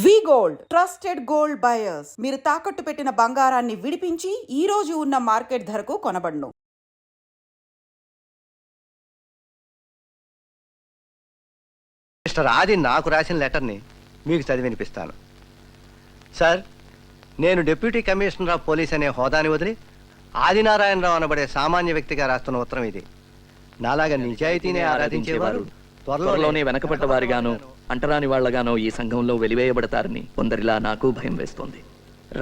వి gold trusted gold buyers మీరు తాకట్టు పెట్టిన బంగారాన్ని విడిపించి ఈ రోజు ఉన్న మార్కెట్ ధరకు కొనబడును. మిస్టర్ ఆది నాకు రాసిన లెటర్ని మీకు చదివి వినిపిస్తాను. సార్, నేను డిప్యూటీ కమిషనర్ ఆఫ్ పోలీస్ అనే హోదాని వదిలి ఆదినారాయణరావు అనబడే సామాన్య వ్యక్తిగా రాస్తున్న ఉత్తరం ఇది. నాలాగా నిజాయితీనే ఆరాధించేవారు త్వరలోనే వెనకబడ్డ వారిగానో అంటరాని వాళ్లగానో ఈ సంఘంలో వెలివేయబడతారని కొందరిలా నాకు భయం వేస్తోంది.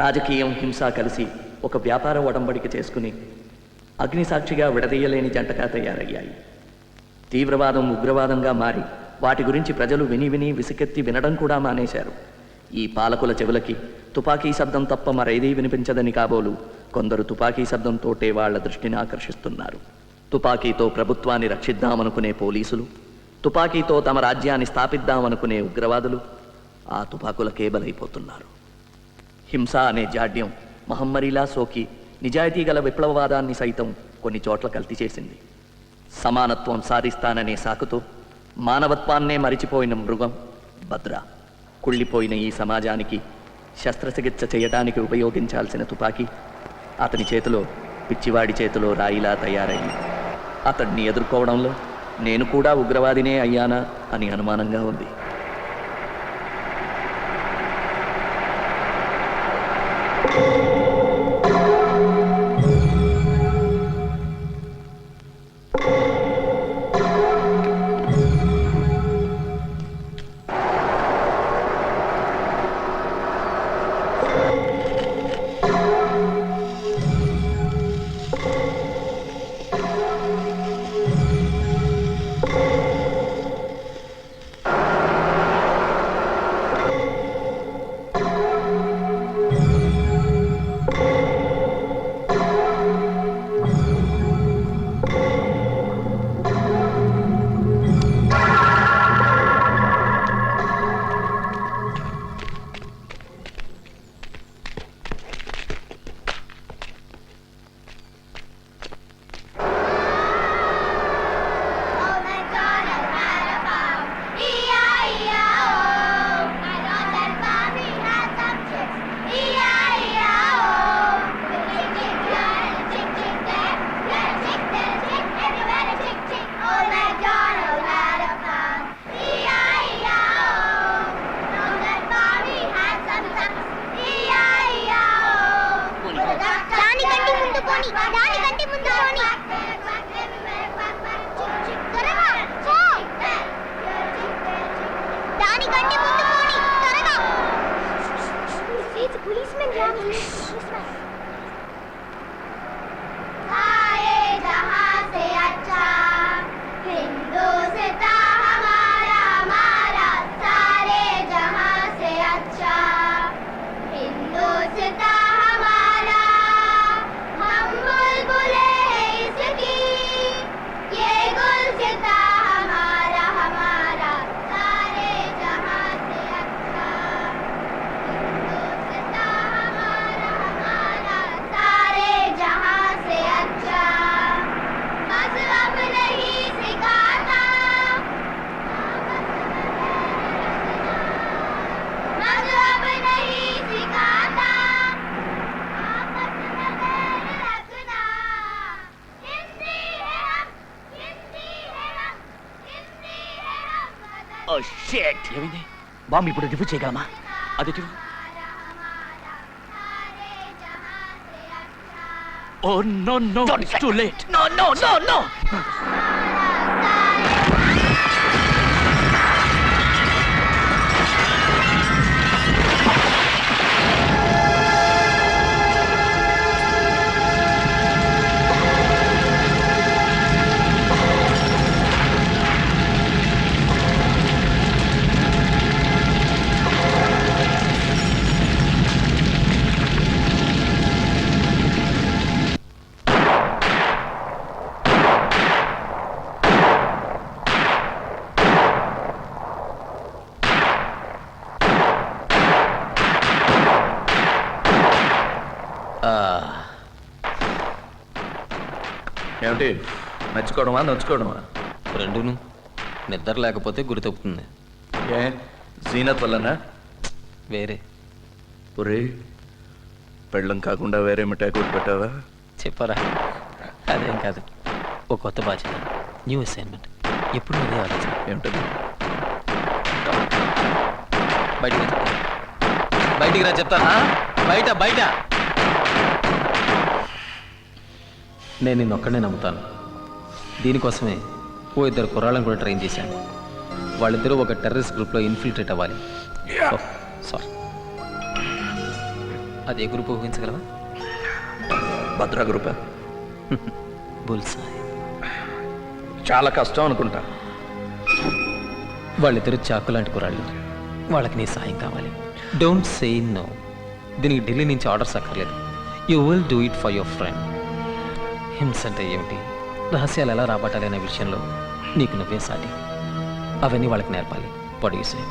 రాజకీయం, హింస కలిసి ఒక వ్యాపార ఒడంబడిక చేసుకుని అగ్నిసాక్షిగా విడదీయలేని జంటగా తయారయ్యాయి. తీవ్రవాదం ఉగ్రవాదంగా మారి వాటి గురించి ప్రజలు విని విని విసుకెత్తి వినడం కూడా మానేశారు. ఈ పాలకుల చెవులకి తుపాకీ శబ్దం తప్ప మరేదీ వినిపించదని కాబోలు కొందరు తుపాకీ శబ్దంతోటే వాళ్ల దృష్టిని ఆకర్షిస్తున్నారు. తుపాకీతో ప్రభుత్వాన్ని రక్షిద్దామనుకునే పోలీసులు, తుపాకీతో తమ రాజ్యాన్ని స్థాపిద్దామనుకునే ఉగ్రవాదులు ఆ తుపాకులకే బలైపోతున్నారు. హింస అనే జాడ్యం మహమ్మరిలా సోకి నిజాయితీ గల విప్లవవాదాన్ని సైతం కొన్ని చోట్ల కల్తీ చేసింది. సమానత్వం సాధిస్తాననే సాకుతో మానవత్వాన్నే మరిచిపోయిన మృగం భద్ర కుళ్ళిపోయిన ఈ సమాజానికి శస్త్రచికిత్స చేయడానికి ఉపయోగించాల్సిన తుపాకీ అతని చేతిలో పిచ్చివాడి చేతిలో రాయిలా తయారయ్యింది. అతడిని ఎదుర్కోవడంలో నేను కూడా ఉగ్రవాదినే అయ్యానా అని అనుమానంగా ఉంది. ఏమైంది? బాంబు ఇప్పుడు రివ్యూ చేయగలమా? అది oh no no, it's too late. No no no no. ఏమిటి, నచ్చుకోవడమా నచ్చుకోవడమా? రెండును. నిద్ర లేకపోతే గురి తప్పుతుంది. ఏ జీనత్ వల్లనా? వేరే ఒరే పెళ్ళం కాకుండా వేరే మిఠాయి కొట్టి పెట్టావా? చెప్పరా? అదేం కాదు, ఒక కొత్త బాధ్యత, న్యూ అసైన్మెంట్. ఎప్పుడు అదే ఆలోచన. ఏమిటది? బయటికి రా చెప్తా. బయటికి రా చెప్తా. బయట బయట. నేను నిన్నొక్కడే నమ్ముతాను. దీనికోసమే ఓ ఇద్దరు కుర్రాళ్ళని కూడా ట్రైన్ చేశాను. వాళ్ళిద్దరూ ఒక టెర్రరిస్ట్ గ్రూప్లో ఇన్ఫిల్ట్రేట్ అవ్వాలి. సారీ, అదే గ్రూప్ ఊహించగలవా? భద్రా గ్రూపా? బుల్సాయ్. చాలా కష్టం అనుకుంటా. వాళ్ళిద్దరు చాకు లాంటి కుర్రాళ్ళు. వాళ్ళకి నీ సాయం కావాలి. Don't say no. దీనికి ఢిల్లీ నుంచి ఆర్డర్స్ అక్కర్లేదు. You will do it for your friend. హింస అంటే ఏమిటి, రహస్యాలు ఎలా రాబట్టాలి అనే విషయంలో నీకు నువ్వే సాటి. అవన్నీ వాళ్ళకి నేర్పాలి. పొడిగిసే.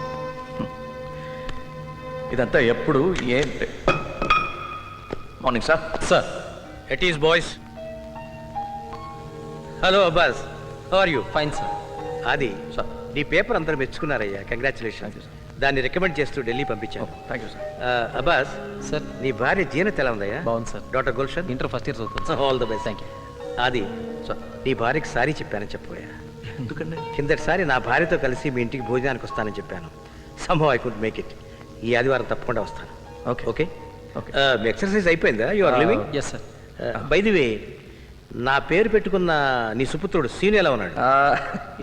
ఇదంతా ఎప్పుడు ఏంటి? Morning sir. Sir, it is boys. Hello Abbas, how are you? Fine sir. అది నీ పేపర్ అందరూ మెచ్చుకున్నారయ్యా, కంగ్రాచులేషన్. దాన్ని రికమెండ్ చేస్తూ ఢిల్లీ పంపించాను. Thank you sir. Abbas, sir, నీ భార్య జీనత్ ఎలా ఉందయ్యా? బాగుంది sir. Doctor Gulshan. Inter first year చదువుతుంది sir. All the best. Thank you. అది నీ భార్యకి సారీ చెప్పానని చెప్పబోయా. ఎందుకండి? కిందటిసారి నా భార్యతో కలిసి మీ ఇంటికి భోజనానికి వస్తానని చెప్పాను. Sambhav I could make it. ఈ ఆదివారం తప్పకుండా వస్తాను. ఓకే. Okay okay. మీ ఎక్సర్సైజ్ అయిపోయిందా? You are living? Yes sir. By the way, నా పేరు పెట్టుకున్న నీ సుపుత్రుడు సీను ఎలా ఉన్నాడు?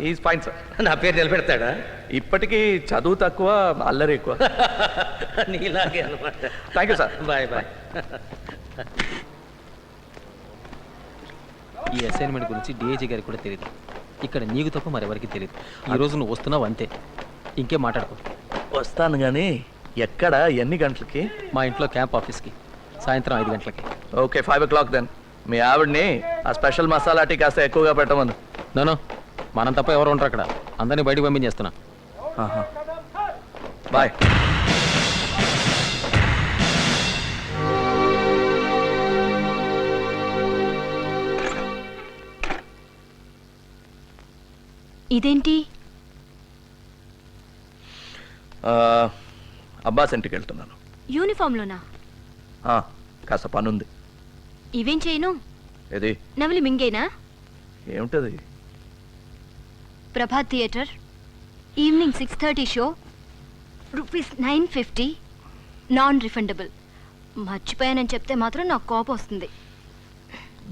ఈజ్ ఫైన్ సార్. నా పేరు నిలబెడతాడా? ఇప్పటికీ చదువు తక్కువ, అల్లరి ఎక్కువ. నీలాగే అనమాట. Thank you sir. Bye bye. ఈ అసైన్మెంట్ గురించి డిఐజీ గారికి కూడా తెలియదు. ఇక్కడ నీకు తప్ప మరెవరికి తెలియదు. ఈ రోజు నువ్వు వస్తున్నావు అంతే, ఇంకేం మాట్లాడుకో. వస్తాను కానీ ఎక్కడ, ఎన్ని గంటలకి? మా ఇంట్లో క్యాంప్ ఆఫీస్కి సాయంత్రం 5 గంటలకి. Okay, 5 o'clock then. మీ ఆవిడ్ని ఆ స్పెషల్ మసాలా టీ కాస్త ఎక్కువగా పెట్టమను. నో, మనం తప్ప ఎవరు ఉంటారు అక్కడ? అందరినీ బయటకు పంపించేస్తున్నా. బాయ్. ఇదేంటి? అబ్బాస్ ఇంటికి వెళ్తున్నాను. యూనిఫామ్లోనా? కాస్త పనుంది. ఇవేం చేయను? ఏది? నవలి మింగేనా? ఏమిటది? Prabhat theatre, evening 6:30 show, ₹950, non refundable. మర్చిపోయానని చెప్తే మాత్రం నాకు కోపం వస్తుంది.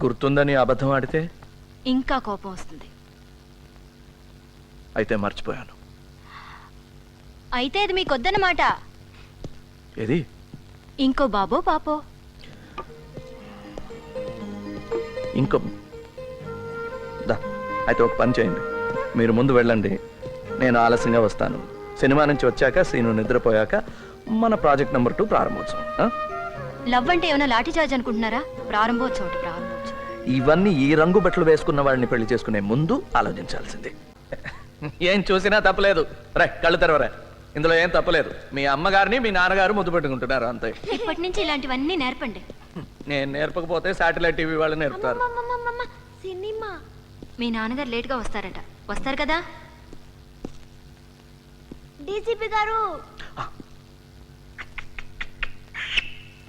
గుర్తుందని అబద్ధం ఆడితే? ఇంకా కోపం వస్తుంది. అయితే మర్చిపోయాను. అయితే అది మీకొద్దన్నమాట. ఏది? ఇంకో బాబో పాపో. ఇంకో దా. అయితే ఒక పని చేయండి, మీరు ముందు వెళ్ళండి, నేను ఆలస్యంగా వస్తాను. సినిమా నుంచి వచ్చాక, సీను నిద్రపోయాక మన ప్రాజెక్ట్ నెంబర్ 2 ప్రారంభోత్సవం. లవ్ అంటే ఏమైనా లాఠీ చార్జ్ అనుకుంటున్నారా? ప్రారంభోత్సవం. ఇవన్నీ ఈ రంగు బట్టలు వేసుకున్న వాడిని పెళ్లి చేసుకునే ముందు ఆలోచించాల్సిందే. ఏం చూసినా తప్పలేదు. రే, కళ్ళు తెరవరా. ఇందులో ఏం తప్పలేదు. మీ అమ్మగారిని మీ నాన్నగారు ముద్దు పెట్టుకుంటున్నారు అంతే. ఇప్పటి నుంచి ఇలాంటివన్నీ నేర్పండి. నేను నేర్పకపోతే శాటిలైట్ టీవీ వాళ్ళు నేర్పుతారు. సినిమా. మీ నాన్నగారు లేట్గా వస్తారట. వస్తారు కదా? డీసీపీ గారు.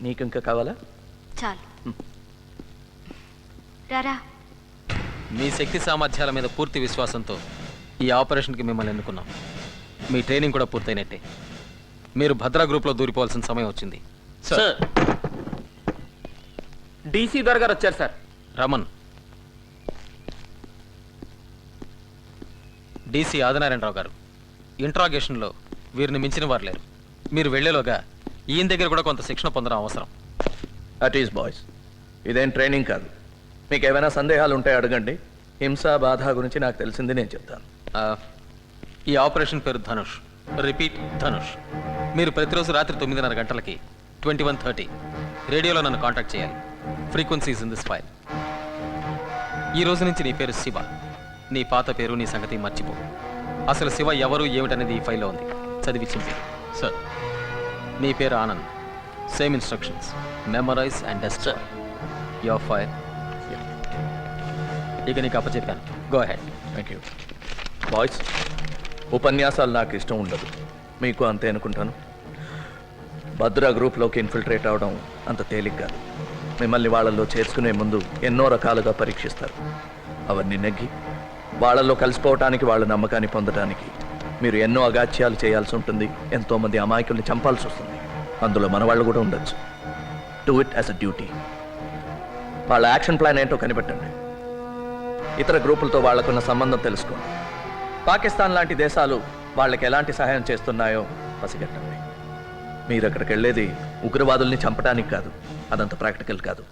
నీకు ఇంకా కావాలా? చాలు. రారా. మీ శక్తి సామర్థ్యాల మీద పూర్తి విశ్వాసంతో ఈ ఆపరేషన్కి మిమ్మల్ని ఎన్నుకున్నాం. మీ ట్రైనింగ్ కూడా పూర్తయినట్టే. మీరు భద్రా గ్రూప్లో దూరిపోవాల్సిన సమయం వచ్చింది. సార్, డీసీ గారు వచ్చారు సార్. రమన్. డీసీ ఆదినారాయణరావు గారు, ఇంట్రాగేషన్లో వీరిని మించిన వారు లేరు. మీరు వెళ్లేలోగా ఈయన దగ్గర కూడా కొంత శిక్షణ పొందడం అవసరం. అట్ ఈస్ బాయ్స్, ఇదేం ట్రైనింగ్ కాదు. మీకు ఏమైనా సందేహాలు ఉంటే అడగండి. హింస, బాధ గురించి నాకు తెలిసింది నేను చెప్తాను. ఈ ఆపరేషన్ పేరు ధనుష్. రిపీట్, ధనుష్. మీరు ప్రతిరోజు రాత్రి 9:30 గంటలకి 21:30 రేడియోలో నన్ను కాంటాక్ట్ చేయాలి. Frequencies in this file. ఈ రోజు నుంచి నీ పేరు శివ. నీ పాత పేరు, నీ సంగతి మర్చిపో. అసలు శివ ఎవరు ఏమిటనేది ఈ ఫైల్లో ఉంది. చదివి చింపి. సార్, నీ పేరు Anand. Same instructions. Memorise and destroy your file. ఇక నీకు అప్పచెప్పాను. Go ahead. Thank you. Boys, ఉపన్యాసాలు నాకు ఇష్టం ఉండదు. మీకు అంతే అనుకుంటాను. భద్ర గ్రూప్లోకి ఇన్ఫిల్ట్రేట్ అవడం అంత తేలిక కాదు. మిమ్మల్ని వాళ్ళల్లో చేర్చుకునే ముందు ఎన్నో రకాలుగా పరీక్షిస్తారు. అవన్నీ నెగ్గి వాళ్ళల్లో కలిసిపోవటానికి, వాళ్ళ నమ్మకాన్ని పొందడానికి మీరు ఎన్నో అగాత్యాలు చేయాల్సి ఉంటుంది. ఎంతోమంది అమాయకుల్ని చంపాల్సి వస్తుంది. అందులో మన వాళ్ళు కూడా ఉండొచ్చు. Do it as a duty. వాళ్ళ యాక్షన్ ప్లాన్ ఏంటో కనిపెట్టండి. ఇతర గ్రూపులతో వాళ్లకున్న సంబంధం తెలుసుకోండి. పాకిస్తాన్ లాంటి దేశాలు వాళ్ళకి ఎలాంటి సహాయం చేస్తున్నాయో పసిగట్టండి. మీరు అక్కడికి వెళ్ళేది ఉగ్రవాదుల్ని చంపడానికి కాదు. అదంత ప్రాక్టికల్ కాదు.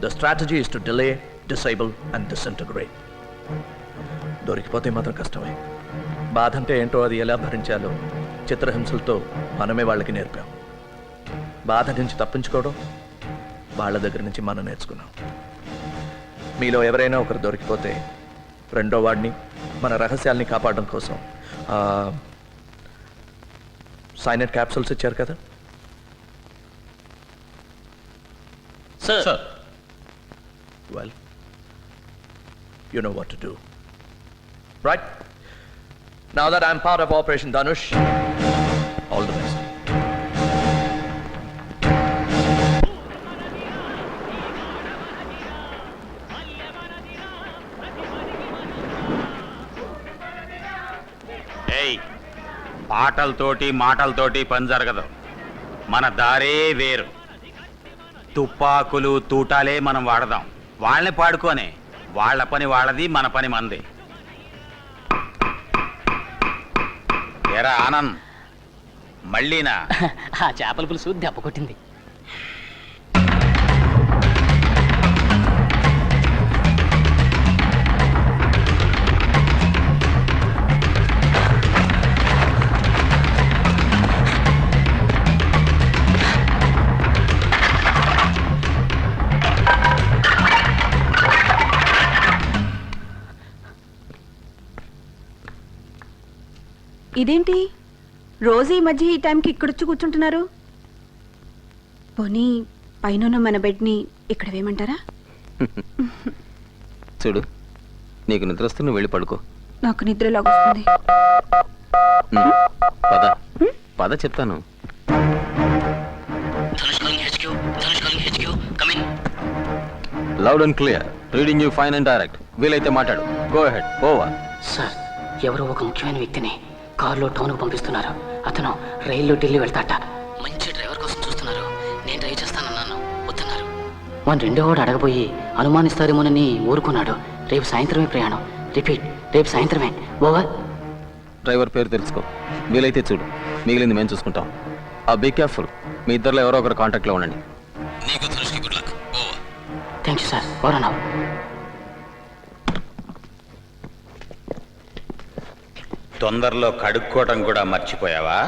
The strategy is to delay, disable and disintegrate. దొరికిపోతే మాత్రం కష్టమే. బాధ అంటే ఏంటో, అది ఎలా భరించాలో చిత్రహింసలతో మనమే వాళ్ళకి నేర్పాం. బాధ నుంచి తప్పించుకోవడం వాళ్ళ దగ్గర నుంచి మనం నేర్చుకున్నాం. మీలో ఎవరైనా ఒకరు దొరికిపోతే రెండో వాడిని, మన రహస్యాల్ని కాపాడడం కోసం సైనైడ్ క్యాప్సూల్స్ ఇచ్చారు కదా. Sir Well, you know what to do. Right? Now that I'm part of Operation Dhanush, all the best. ఏయ్, పాటలతోటి మాటలతోటి పని జరగదు. మన దారే వేరు. తుపాకులు తూటాలే మనం వాడదాం. వాళ్ళని పాడుకోనే. వాళ్ళ పని వాళ్ళది, మన పని మనది. ఎరా ఆనంద్, మళ్ళీనా? ఆ చేపల పులుసు దెబ్బ కొట్టింది. ఇదేంటి రోజు ఈ మధ్య ఈ టైంకి ఇక్కడొచ్చి కూర్చుంటున్నారు? పోనీ పైన మన బెడ్ని ఇక్కడ వేయమంటారా? చూడు, నీకు నిద్ర వస్తే నువ్వు వెళ్ళి పడుకో. నాకు నిద్రలాగొస్తుంది. పద పద చెప్తాను. Loud and clear, reading you fine and direct. వీలైతే మాట్లాడు. Go head. ఓవర్. సార్, ఎవరో ఒక ముఖ్యమైన వ్యక్తిని కారులో టౌన్కు పంపిస్తున్నారు. అతను రైల్లో ఢిల్లీ వెళ్తాట. మంచి డ్రైవర్ కోసం చూస్తున్నారు. నేను డ్రైవ్ చేస్తానన్నాను, వద్దన్నారు. మన రెండో వాడు అడగబోయి అనుమానిస్తారేమోనని ఊరుకున్నాడు. రేపు సాయంత్రమే ప్రయాణం. రిపీట్, రేపు సాయంత్రమే. ఓవర్. డ్రైవర్ పేరు తెలుసుకో. వీలైతే చూడు. మిగిలింది మేము చూసుకుంటాం. Be careful. మీ ఇద్దరిలో ఎవరో ఒకరు కాంటాక్ట్లో ఉండండి. నీకు ధనుష్కి good luck. Over. Thank you sir. Over now. తొందరలో కడుక్కోవటం కూడా మర్చిపోయావా?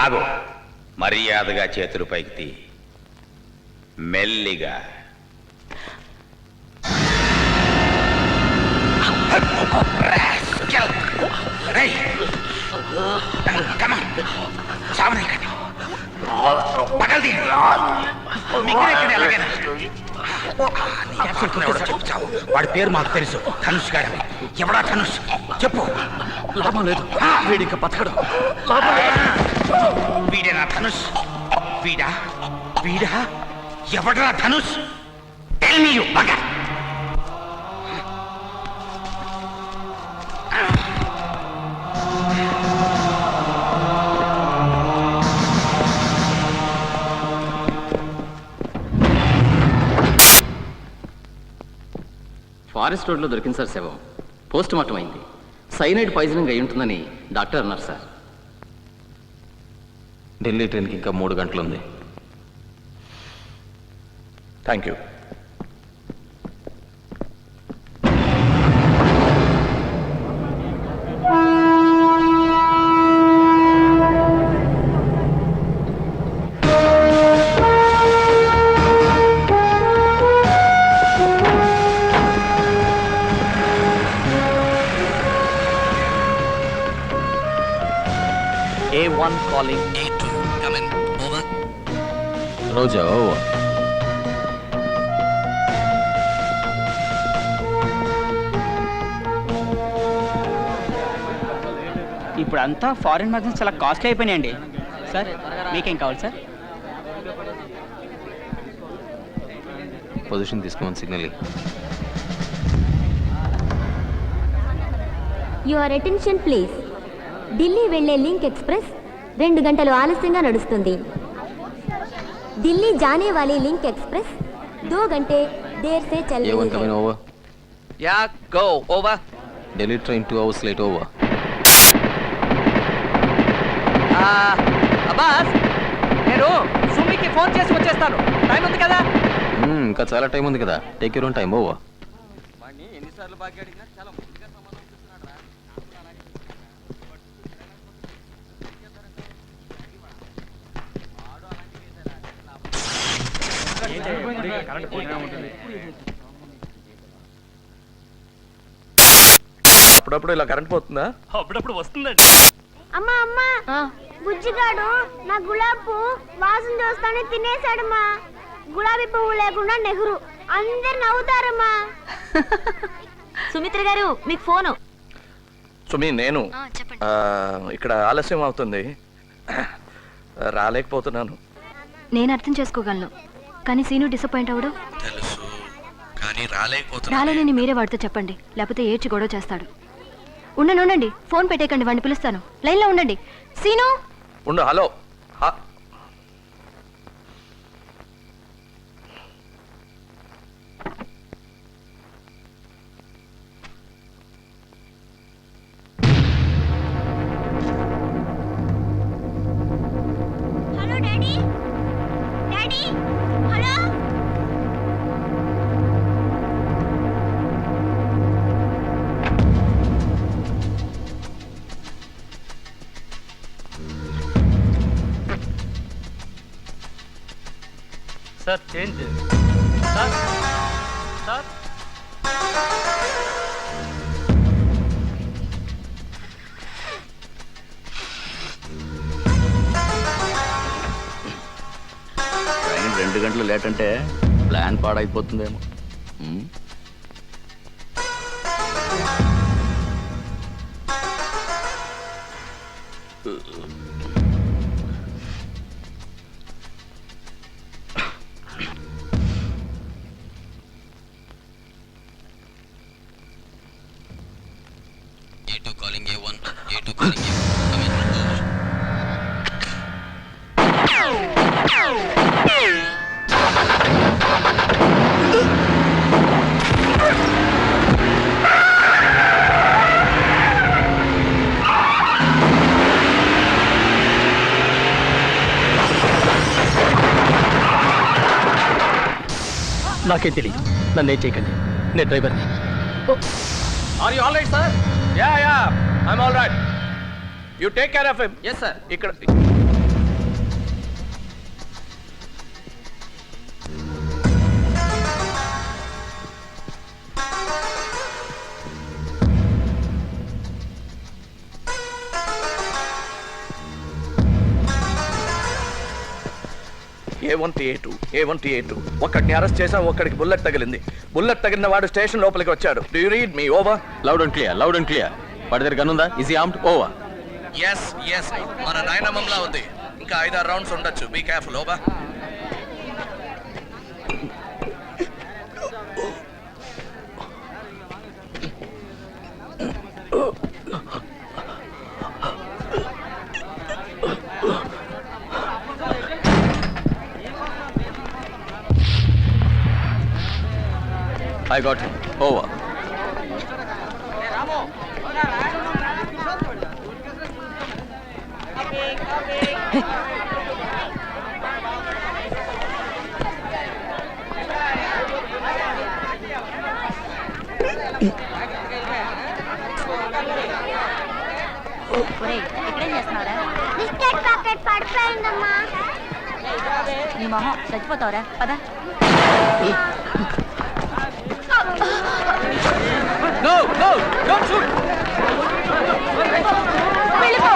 ఆగు. మర్యాదగా చేతులు పైకి తీ. మెల్లిగా. వాడి పేరు మాకు తెలుసు. ధనుష్ గాడని. ఎవడా ధనుష్? చెప్పు. లాభం లేదు, వీడిక బతకడు. వీడేనా ధనుష్? వీడా? వీడా? ఎవడరా Dhanush? Tell me you bugger. Forest రోడ్లో దొరికింది సార్ శవం. పోస్ట్ మార్టం అయింది. సైనైడ్ పాయిజనింగ్ అయి ఉంటుందని డాక్టర్ అన్నారు సార్. ఢిల్లీ ట్రైన్కి ఇంకా 3 గంటలు ఉంది. Thank you. A1 calling A2. Come in. Over. Roja. Over. ఇప్పుడు అంతా ఫారిన్ మెడిసిన్స్ చాలా కాస్ట్లీ అయిపోయినాయండి. సార్ మీకేం కావాలి సార్? పొజిషన్ తీసుకోమని signal. Your attention please. Delhi వెళ్లే లింక్ ఎక్స్ప్రెస్ 2 గంటలు ఆలస్యంగా నడుస్తుంది. ఢిల్లీ జానే వాలీ లింక్ ఎక్స్ప్రెస్ 2 घंटे देर से चल रही A1 है. coming over. Yeah go over. Delhi train 2 hours late over. Abbas, నేను సుమికి ఫోన్ చేసి వచ్చేస్తాను. టైం ఉంది కదా? ఇంకా చాలా టైం ఉంది కదా. Take your own time over. ఎన్నిసార్లు బాగా అడిగినా చాలా ముందుగా సమాధానం చెప్తున్నాడు రా. అప్పుడప్పుడు ఇలా కరెంట్ పోతుందా? అప్పుడప్పుడు వస్తుందండి. అమ్మా అమ్మా, బుజ్జిగాడు నా గులాబీ పువ్వు వాసన చూస్తానే తినేశాడమ్మా. గులాబీ పువ్వు లేకుండా నెహ్రూ అందరు నవ్వుతారమ్మా. సుమిత్ర గారు మీకు ఫోను. సుమి, నేను చెప్పండి. ఇక్కడ ఆలస్యం అవుతుంది, రాలేకపోతున్నాను. నేను అర్థం చేసుకోగలను, కానీ సీను డిసప్పాయింట్ అవడు. తెలుసు, కానీ రాలేకపోతున్నాను. రాలేనని మీరే వాడితో చెప్పండి, లేకపోతే ఏడ్చి గొడవ చేస్తాడు. ఉండండి, ఫోన్ పెట్టేకండి, వాడిని పిలుస్తాను. లైన్లో ఉండండి. సీను ఉండు. Hello. Hello daddy. Daddy hello. Sir change sir. Sir train 2 గంటలు లేట్ అంటే plan పాడైపోతుందేమో. A2 calling A1. A2 calling A1. Come in. నాకేం తెలియదు, నన్ను ఏం చేయకండి, నేను డ్రైవర్ని. Are you all right sir? Yeah I'm all right. You take care of him. Yes sir. ఇక్కడ A1 ఒక్కడిని అరెస్ట్ చేసాం, ఒక్కడికి బుల్లెట్ తగిలింది. బుల్లెట్ తగిలిన వాడు స్టేషన్ లోపలికి వచ్చాడు. Do you read me? Over. Loud and clear. వాడి దగ్గర గన్ ఉందా? Easy armed. ఓవర్. ఎస్ మన నాయనమ్మంలా ఉంది. ఇంకా 5-6 రౌండ్స్ ఉండొచ్చు. Be careful. Over. I got him. Over. Biscuit packet పడిపోయిందమ్మా. నీ మొహం చచ్చిపోతావురా, పద. No, don't shoot. వెళ్ళిపో.